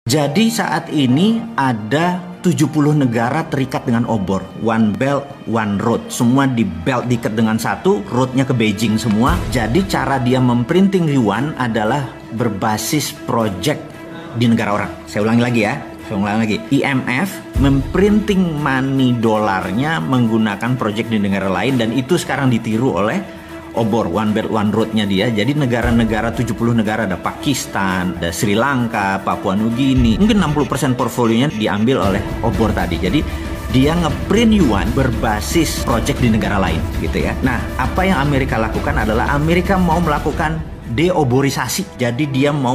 Jadi saat ini ada 70 negara terikat dengan obor. One Belt, One Road. Semua di belt diikat dengan satu, roadnya ke Beijing semua. Jadi cara dia memprinting yuan adalah berbasis project di negara orang. Saya ulangi lagi ya. IMF memprinting money dolarnya menggunakan project di negara lain, dan itu sekarang ditiru oleh obor One Belt One Road-nya dia. Jadi negara-negara 70 negara, ada Pakistan, ada Sri Lanka, Papua Nugini. Mungkin 60% portfolionya diambil oleh obor tadi. Jadi dia ngeprint yuan berbasis project di negara lain gitu ya. Nah, apa yang Amerika lakukan adalah Amerika mau melakukan deoborisasi. Jadi dia mau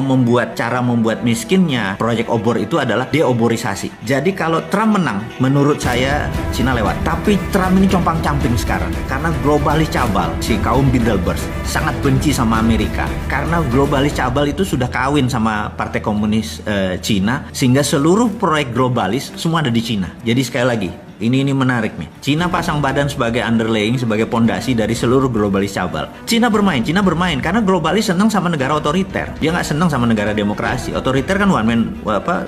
cara membuat miskinnya project obor itu adalah deoborisasi. Jadi kalau Trump menang, menurut saya Cina lewat. Tapi Trump ini compang-camping sekarang karena globalis cabal. Si kaum Bilderberg sangat benci sama Amerika karena globalis cabal itu sudah kawin sama Partai Komunis Cina, sehingga seluruh proyek globalis semua ada di Cina. Jadi sekali lagi, ini menarik nih. Cina pasang badan sebagai underlaying, sebagai pondasi dari seluruh globalis cabal. Cina bermain karena globalis senang sama negara otoriter. Dia nggak senang sama negara demokrasi. Otoriter kan one man,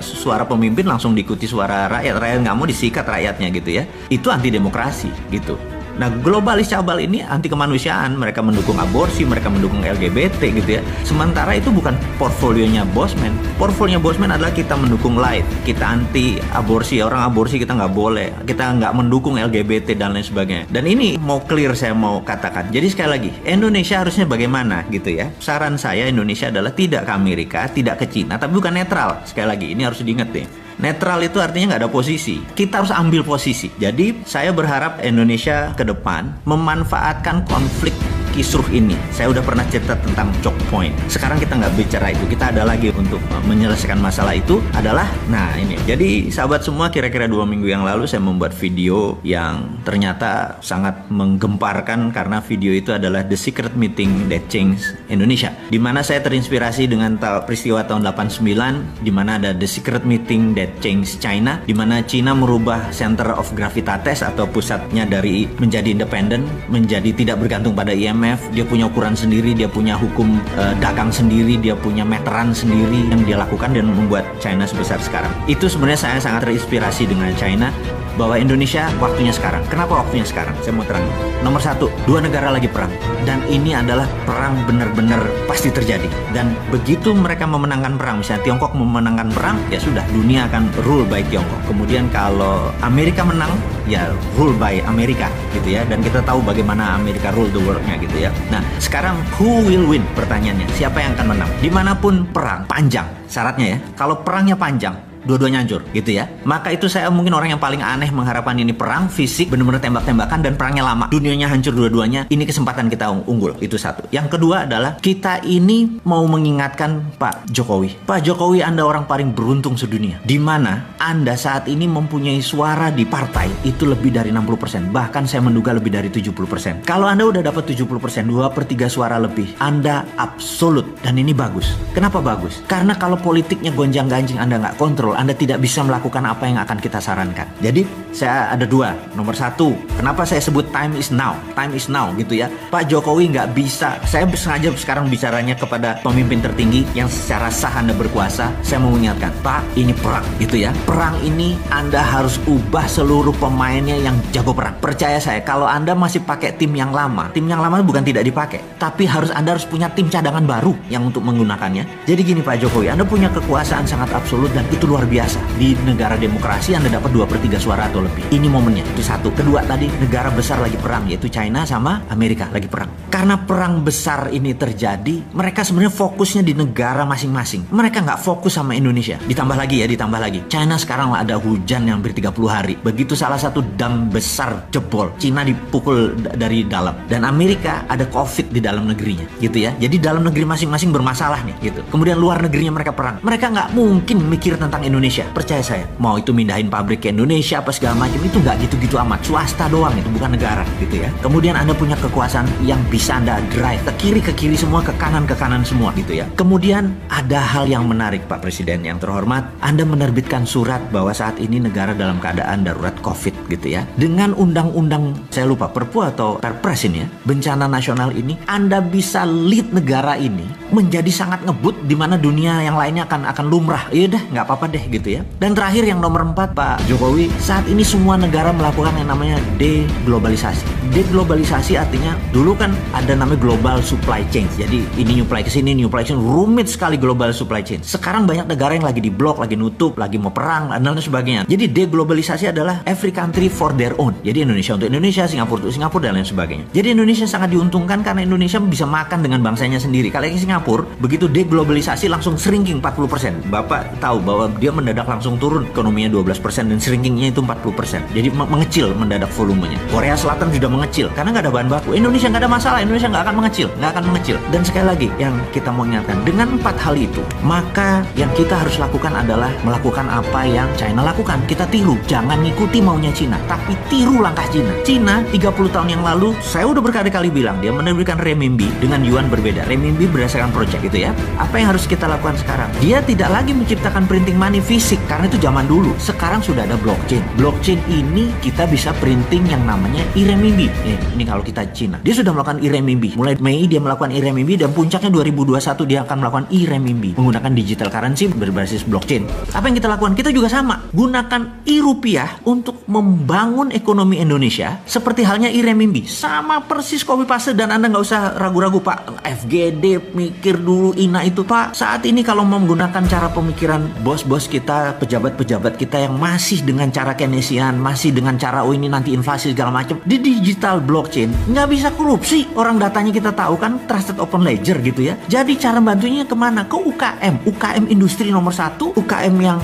suara pemimpin langsung diikuti suara rakyat. Rakyat nggak mau disikat rakyatnya gitu ya. Itu anti demokrasi gitu. Nah, globalis cabal ini anti kemanusiaan. Mereka mendukung aborsi, mereka mendukung LGBT gitu ya. Sementara itu bukan portfolionya Bosman. Portfolionya Bosman adalah kita mendukung light, kita anti aborsi, orang aborsi kita nggak boleh, kita nggak mendukung LGBT dan lain sebagainya. Dan ini mau clear, saya mau katakan. Jadi sekali lagi, Indonesia harusnya bagaimana gitu ya. Saran saya, Indonesia adalah tidak ke Amerika, tidak ke Cina, tapi bukan netral. Sekali lagi, ini harus diingat nih. Netral itu artinya nggak ada posisi. Kita harus ambil posisi. Jadi saya berharap Indonesia ke depan memanfaatkan konflik kisruh ini. Saya udah pernah cerita tentang choke point. Sekarang kita nggak bicara itu. Kita ada lagi untuk menyelesaikan masalah itu adalah, nah ini. Jadi sahabat semua, kira-kira 2 minggu yang lalu saya membuat video yang ternyata sangat menggemparkan karena video itu adalah The Secret Meeting That Changed Indonesia. Di mana saya terinspirasi dengan peristiwa tahun 89, di mana ada The Secret Meeting That Changed China, di mana China merubah center of gravitatis atau pusatnya dari menjadi independen, menjadi tidak bergantung pada IMF. Dia punya ukuran sendiri, dia punya hukum dagang sendiri, dia punya meteran sendiri yang dia lakukan dan membuat China sebesar sekarang. Itu sebenarnya saya sangat terinspirasi dengan China, bahwa Indonesia waktunya sekarang. Kenapa waktunya sekarang? Saya mau terang. Nomor 1, 2 negara lagi perang. Dan ini adalah perang benar-benar pasti terjadi. Dan begitu mereka memenangkan perang, misalnya Tiongkok memenangkan perang, ya sudah, dunia akan rule by Tiongkok. Kemudian kalau Amerika menang, ya rule by Amerika gitu ya. Dan kita tahu bagaimana Amerika rule the world-nya gitu ya. Nah, sekarang who will win? Pertanyaannya, siapa yang akan menang? Dimanapun perang, panjang syaratnya ya. Kalau perangnya panjang, dua-duanya hancur gitu ya. Maka itu saya mungkin orang yang paling aneh mengharapkan ini perang fisik, benar-benar tembak-tembakan dan perangnya lama, dunianya hancur dua-duanya. Ini kesempatan kita unggul, itu satu. Yang kedua adalah kita ini mau mengingatkan Pak Jokowi. Pak Jokowi, Anda orang paling beruntung sedunia, di mana Anda saat ini mempunyai suara di partai itu lebih dari 60%, bahkan saya menduga lebih dari 70%. Kalau Anda udah dapat 70%, 2/3 suara lebih, Anda absolut. Dan ini bagus. Kenapa bagus? Karena kalau politiknya gonjang-ganjing, Anda nggak kontrol, Anda tidak bisa melakukan apa yang akan kita sarankan. Jadi saya ada 2. Nomor 1, kenapa saya sebut time is now? Time is now gitu ya. Pak Jokowi nggak bisa. Saya sengaja sekarang bicaranya kepada pemimpin tertinggi yang secara sah Anda berkuasa. Saya mau mengingatkan, Pak, ini perang gitu ya. Perang ini Anda harus ubah seluruh pemainnya yang jago perang. Percaya saya, kalau Anda masih pakai tim yang lama bukan tidak dipakai, tapi Anda harus punya tim cadangan baru yang untuk menggunakannya. Jadi gini Pak Jokowi, Anda punya kekuasaan sangat absolut dan itu luar biasa. Di negara demokrasi Anda dapat 2/3 suara atau lebih. Ini momennya, itu satu. Kedua, tadi negara besar lagi perang, yaitu China sama Amerika lagi perang. Karena perang besar ini terjadi, mereka sebenarnya fokusnya di negara masing-masing. Mereka nggak fokus sama Indonesia. Ditambah lagi, China sekarang ada hujan yang hampir 30 hari. Begitu salah satu dam besar jebol, China dipukul dari dalam. Dan Amerika ada COVID di dalam negerinya, gitu ya. Jadi dalam negeri masing-masing bermasalah nih, gitu. Kemudian luar negerinya mereka perang. Mereka nggak mungkin mikir tentang Indonesia. Percaya saya, mau itu mindahin pabrik ke Indonesia apa segala macam, itu nggak gitu-gitu amat. Swasta doang, itu bukan negara gitu ya. Kemudian Anda punya kekuasaan yang bisa Anda drive ke kiri semua, ke kanan semua gitu ya. Kemudian ada hal yang menarik Pak Presiden yang terhormat, Anda menerbitkan surat bahwa saat ini negara dalam keadaan darurat COVID gitu ya. Dengan undang-undang, saya lupa Perpu atau Perpres ini ya, bencana nasional ini, Anda bisa lead negara ini menjadi sangat ngebut, di mana dunia yang lainnya akan lumrah. Ya udah, nggak apa-apa deh. deh gitu ya. Dan terakhir yang nomor 4 Pak Jokowi, saat ini semua negara melakukan yang namanya deglobalisasi. Deglobalisasi artinya dulu kan ada namanya global supply chain. Jadi ini nyuplai ke sini, nyuplai ke sini, rumit sekali global supply chain. Sekarang banyak negara yang lagi diblok, lagi nutup, lagi mau perang dan lain sebagainya. Jadi deglobalisasi adalah every country for their own. Jadi Indonesia untuk Indonesia, Singapura untuk Singapura dan lain sebagainya. Jadi Indonesia sangat diuntungkan karena Indonesia bisa makan dengan bangsanya sendiri. Kalau yang Singapura begitu deglobalisasi langsung shrinking 40%. Bapak tahu bahwa dia mendadak langsung turun ekonominya 12% dan shrinkingnya itu 40%. Jadi mengecil mendadak volumenya. Korea Selatan sudah mengecil karena nggak ada bahan baku. Indonesia nggak ada masalah, Indonesia nggak akan mengecil. Dan sekali lagi yang kita mau ingatkan, dengan 4 hal itu, maka yang kita harus lakukan adalah melakukan apa yang China lakukan. Kita tiru, jangan ngikuti maunya Cina, tapi tiru langkah Cina. Cina 30 tahun yang lalu, saya udah berkali-kali bilang, dia menerbitkan renminbi dengan yuan berbeda. Renminbi berdasarkan project gitu ya. Apa yang harus kita lakukan sekarang? Dia tidak lagi menciptakan printing money fisik karena itu zaman dulu. Sekarang sudah ada blockchain. Blockchain ini kita bisa printing yang namanya e-renminbi. Ini kalau kita Cina. Dia sudah melakukan e-renminbi. Mulai Mei dia melakukan e-renminbi dan puncaknya 2021 dia akan melakukan e-renminbi menggunakan digital currency berbasis blockchain. Apa yang kita lakukan? Kita juga sama. Gunakan e-rupiah untuk membangun ekonomi Indonesia seperti halnya e-renminbi. Sama persis copy paste dan Anda nggak usah ragu-ragu Pak. FGD mikir dulu INA itu Pak. Saat ini kalau mau menggunakan cara pemikiran bos-bos kita, pejabat-pejabat kita yang masih dengan cara Keynesian, masih dengan cara ini nanti inflasi segala macam, di digital blockchain nggak bisa korupsi. Orang datanya kita tahu kan, trusted open ledger gitu ya. Jadi cara bantunya kemana? Ke UKM industri nomor 1, UKM yang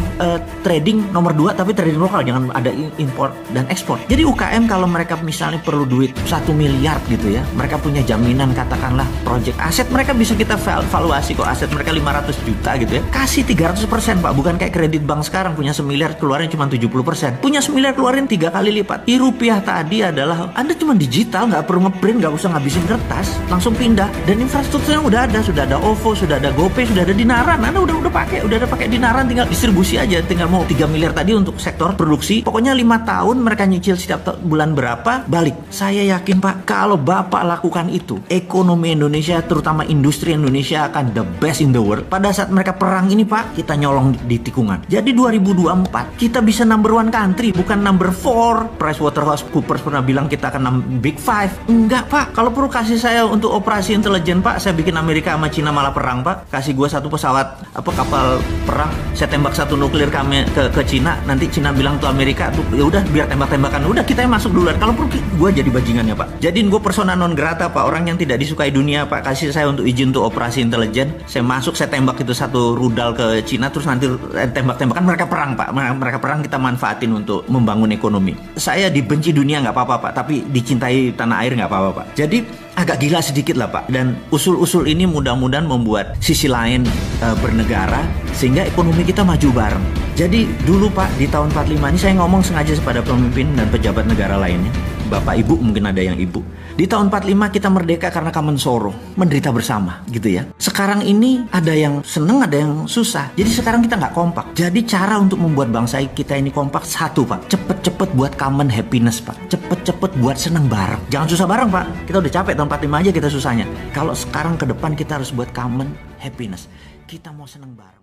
trading nomor 2 tapi trading lokal, jangan ada import dan ekspor. Jadi UKM kalau mereka misalnya perlu duit 1 miliar gitu ya, mereka punya jaminan katakanlah project aset, mereka bisa kita valuasi kok aset mereka 500 juta gitu ya, kasih 300% Pak, bukan kayak kredit bank sekarang punya 1 miliar keluarin cuma 70%, punya 1 miliar keluarin 3 kali lipat. Rupiah tadi adalah Anda cuma digital, nggak perlu ngeprint, nggak usah ngabisin kertas, langsung pindah dan infrastrukturnya udah ada, sudah ada OVO, sudah ada GoPay, sudah ada Dinaran. Anda udah ada pakai Dinaran, tinggal distribusi aja, tinggal mau 3 miliar tadi untuk sektor produksi, pokoknya 5 tahun mereka nyicil setiap bulan berapa, balik. Saya yakin Pak, kalau Bapak lakukan itu, ekonomi Indonesia, terutama industri Indonesia akan the best in the world. Pada saat mereka perang ini Pak, kita nyolong di tikungan. Jadi 2024 kita bisa number 1 country, bukan number 4. PricewaterhouseCoopers pernah bilang kita akan big 5. Enggak Pak, kalau perlu kasih saya untuk operasi intelijen Pak, saya bikin Amerika sama Cina malah perang Pak. Kasih gua 1 pesawat kapal perang, saya tembak 1 nuklir kami ke Cina, nanti Cina bilang tuh Amerika tuh ya udah biar tembak-tembakan, udah kita yang masuk duluan. Kalau perlu gua jadi bajingannya Pak. Jadiin gua persona non grata Pak, orang yang tidak disukai dunia Pak. Kasih saya untuk izin untuk operasi intelijen, saya masuk, saya tembak itu 1 rudal ke Cina, terus nanti tembak-tembakan, mereka perang Pak. Mereka perang, kita manfaatin untuk membangun ekonomi. Saya dibenci dunia nggak apa-apa Pak, tapi dicintai tanah air nggak apa-apa Pak. Jadi agak gila sedikit lah Pak, dan usul-usul ini mudah-mudahan membuat sisi lain bernegara sehingga ekonomi kita maju bareng. Jadi dulu Pak, di tahun 45 ini saya ngomong sengaja kepada pemimpin dan pejabat negara lainnya, Bapak Ibu, mungkin ada yang Ibu, di tahun 45 kita merdeka karena common sorrow, menderita bersama gitu ya. Sekarang ini ada yang seneng, ada yang susah. Jadi sekarang kita nggak kompak. Jadi cara untuk membuat bangsa kita ini kompak, 1 Pak, cepet-cepet buat common happiness Pak, cepet-cepet buat seneng bareng. Jangan susah bareng Pak, kita udah capek tahun 45 aja kita susahnya. Kalau sekarang ke depan kita harus buat common happiness, kita mau seneng bareng.